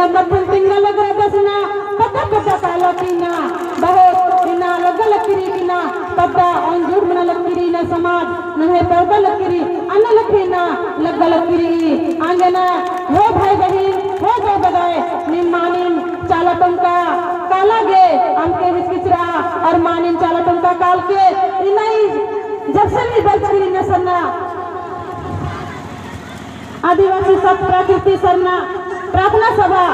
मथन तिंगल ग्रदसना पता पता कालकीना बहुत इना लगल किरीना पता अंजूर मन लकीरी न समाज नहे पर्दा लकीरी अन लकीना लगल किरी आंगना हो भाई बहन हो जो बगाए निमानिन चाला टंका काला गे हमके हिचकिचरा और मानिन चाला टंका काल के इनाई जक्सनी बचकिरी न सन्ना आदिवासी सब प्रकृति सरना प्रार्थना सभा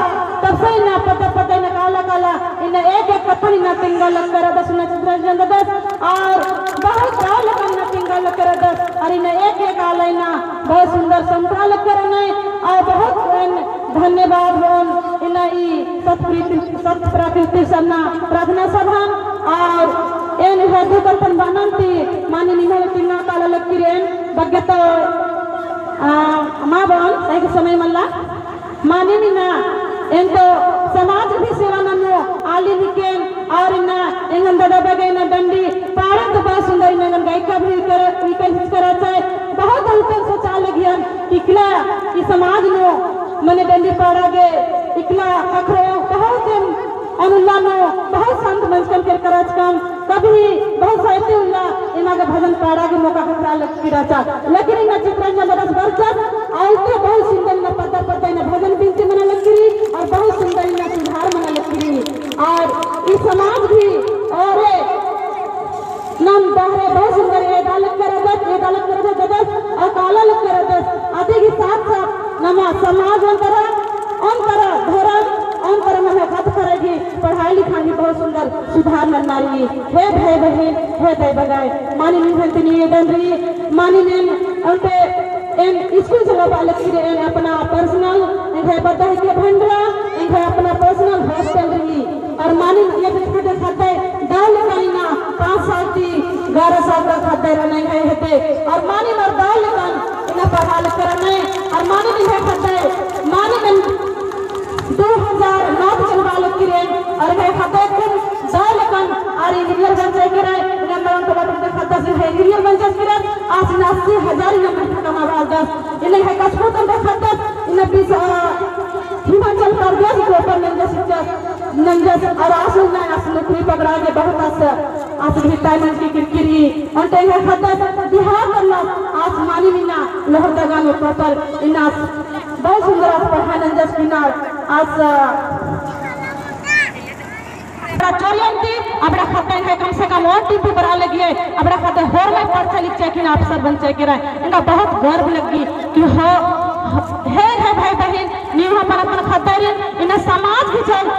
तब से ना पता पता न काला काला इन एक एक कथन न तिंगल कर दस न चित्रंजन दस और बहुत काल न तिंगल कर दस और इन एक एक आलैना बहुत सुंदर संप्राल करने और बहुत धन्यवाद बोल इन ई सत प्रकृति सरना प्रार्थना सभा और एन हेतु कथन बनंती मानी निमल तिंगा काला लक्कीरेन बग्गतो माबन एक समय मल्ला मानी ना एंतो समाज भी सेवा नन्नो आली निकेन और इन्ना इंगन दादा बगे ना दंडी पारे तो बहुत सुंदर इंगन गायका भी कर विकसित करा चाहे बहुत उत्तम सोचा लगियन इकला कि समाज नो मने दंडी पाड़ा गे इकला अखरो बहुत अनुल्ला नो बहुत संत मंचकन कर कराच काम कभी बहुत साहित्य उल्ला इना के भजन पाड़ा के मौका खतरा लगी राचा लेकिन इना चित्रंजन बरस बरसत आइते बहुत सुंदर न पता पता इना भजन बिनती मना लगी और बहुत सुंदर इना सुधार मना लगी और इस समाज भी और नम बहरे बहुत सुंदर ये दालत कर दस और काला लग कर दस आदि के साथ साथ नमा समाज अंतर धर्म अंतर में बात करेगी पढ़ाई लिखाई बहुत सुंदर सुधार नारी हे भाई बहन हे दे बगाए मानी निधंतनी दंडरी मानी ने उनके इन स्कूल से बालक की इन अपना पर्सनल इनके बता के भंडरा इनके अपना पर्सनल हॉस्टल रही और मानी ये बिस्कुट खाते दाल लेना 5 साल की 11 साल का खाते रहने गए हेते और मानी मर दाल लेना इन्हें पढ़ा लिख करने और मानी नहीं खाते मानी 2009 चलवा लगी रे और है खाते कुल दाल कन और इंजीनियर बन जाए करे नंबर उनका बात खाता से है इंजीनियर बन जाए करे 80,000 नंबर कमावा 10 इन्हें है कसमत उनका खाता इन्हें 20 हिमाचल प्रदेश के ऊपर नंजस और आसू ना नौकरी पकड़ा के बहुत आस भी टाइम की किरकिरी और ते है खाता बिहार करला आसमानी मीना लोहरदगा में प्रॉपर इना बहुत सुंदर पढ़ा नंजस किनार आज चोरियंती अपना खाते हैं कम से कम और टीपी बना लगी है अपना खाते होर में पढ़ते लिखे कि अफसर बन चाहिए रहे इनका बहुत गर्व लगी कि हो है भाई बहन न्यू अपन अपन खाते इन्हें समाज भी चल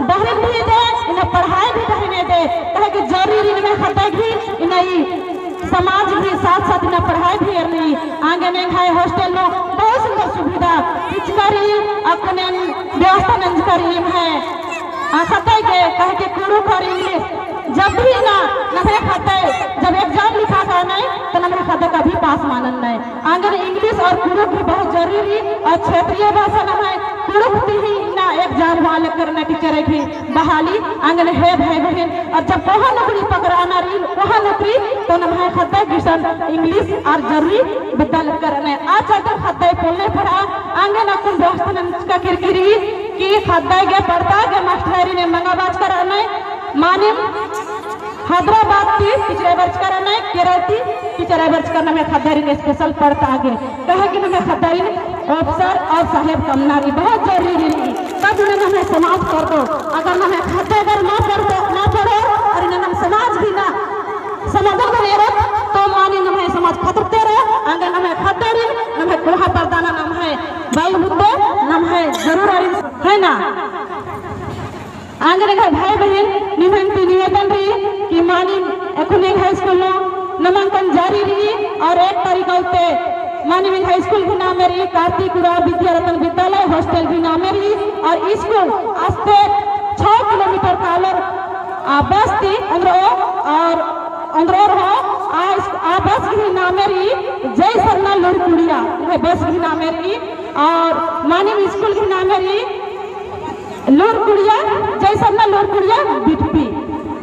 दहन भी दे इन्हें पढ़ाई भी दहने दे कहे कि जरूरी इन्हें खाते भी इन्हें समाज भी साथ साथ इन्हें पढ़ाई भी करनी आगे में है हॉस्टल में बहुत सुंदर सुविधा पिचकारी अपने व्यवस्था नंजकारी है खाते के कहे कि कुरु कर इंग्लिश जब भी ना नफे खाते जब एग्जाम लिखा था नहीं तो नंबर खाते का भी पास मानन नहीं आगे इंग्लिश और कुरु भी बहुत जरूरी और क्षेत्रीय भाषा न है कुरु ही ना एग्जाम वाले करने टीचर की बहाली आगे है भाई बहन और जब वहाँ नौकरी पकड़ाना रही वहाँ नौकरी तो नंबर खाते किसान इंग्लिश और जरूरी बदल करने आज चलते खाते बोलने पड़ा आगे ना कुछ व्यवस्था का किरकिरी कि खाते के पढ़ता के मास्टरी ने मंगाबाज कराने माने हैदराबाद की पिछले वर्ष कराने केरती पिछले वर्ष करना में खदारी ने स्पेशल पढ़ता आगे कहे कि हमें खदारी अफसर और साहेब कमनारी बहुत जरूरी है तब उन्हें हमें समाज कर दो अगर हमें खाते अगर ना पढ़ो और इन्हें हम समाज भी ना समाधान नहीं रख तो मानी हमें समाज खतरते रहे अगर हमें खदारी हमें कोहा परदाना नाम है बाल मुद्दे नाम है जरूर है ना आगे भाई बहन निवेदन रही कि मानी एखुन हाई स्कूल नामांकन जारी रही और 1 तारीख होते मानी हाई स्कूल भी नाम रही कार्तिकुरा विद्या रतन विद्यालय हॉस्टल भी नाम रही और स्कूल आस्ते 6 किलोमीटर कालर बस थी और अंदर हो आ बस भी नाम रही जय सरना लोरकुड़िया बस भी नाम रही और मानी स्कूल भी नाम रही लोरकुड़िया जैसा ना लोरकुड़िया बिटपी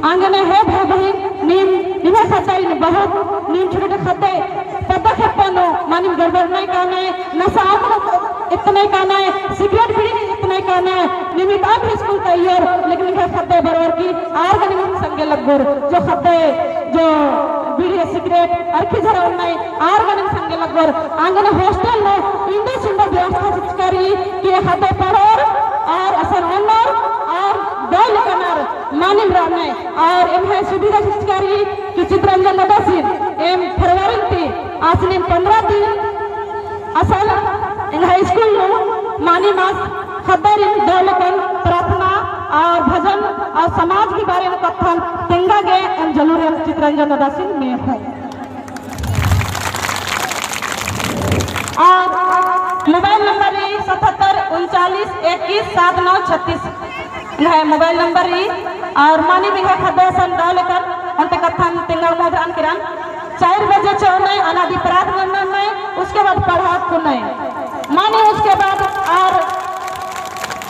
आंगन है भाई बहन नीम खाता बहुत नीम छोटे खाते पता खेपनो मानी गड़बड़ नहीं करना है नशा इतने करना है सिगरेट भी इतने करना है निमित आप स्कूल तैयार लेकिन है खद्दे बरोर की आर्गनिक संगे लगोर जो खद्दे जो बीड़ी सिगरेट अर्खी जरा उन्नाई आर्गनिक संगे लगोर आंगन हॉस्टल में इंदे सुंदर व्यवस्था चिचकारी कि खद्दे पढ़ोर और असन ओनर और दो लकनर मानिम रहने और इन्हें सुविधा चिचकारी कि चित्रंजन नदासीन एम फरवरी ती आसने 15 दिन असल इन्हें स्कूल में मानी मास खबर दौलतन प्रार्थना और भजन और समाज के बारे में कथन तेंगा गे एम जलूर चित्रंजन नदासीन में है। और मोबाइल नंबर 77 39 21 79 36 है मोबाइल नंबर ही और मानी भी है खदेसन दौलतन अंत कथन तेंगा मोदन किरण 4 बजे चौने अनादि प्रार्थना में उसके बाद पढ़ात को नहीं माने उसके बाद और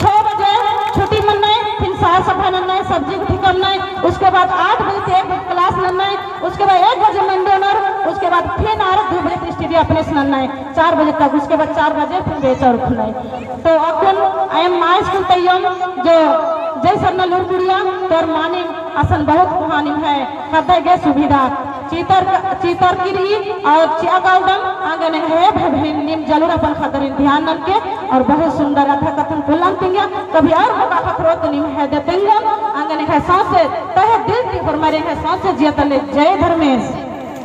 6 बजे छुट्टी मन नहीं फिर साफ सफाई नहीं सब्जी ठिकन नहीं उसके बाद 8 बजे से 1 बजे क्लास नहीं उसके बाद 1 बजे मंडोनर उसके बाद फिर और 2 बजे स्टडी अपने नहीं 4 बजे तक उसके बाद 4 बजे फिर बेचर खुलाई तो अपन आई एम माई स्कूल तैयार जो जय सरना लुड़पुरिया तोर मानी असन बहुत कहानी है कदे गे सुविधा चीतर किरी और चिया गाउडन आगे है भभिन निम जरूर अपन खातर ध्यान रख के और बहुत सुंदर अथा कथन बोलन तिंगा कभी और मौका खतरो तो निम है देतेंगे आगे है सांस से तहे दिल की फरमारे है सांस से जिया तले जय धर्मेश।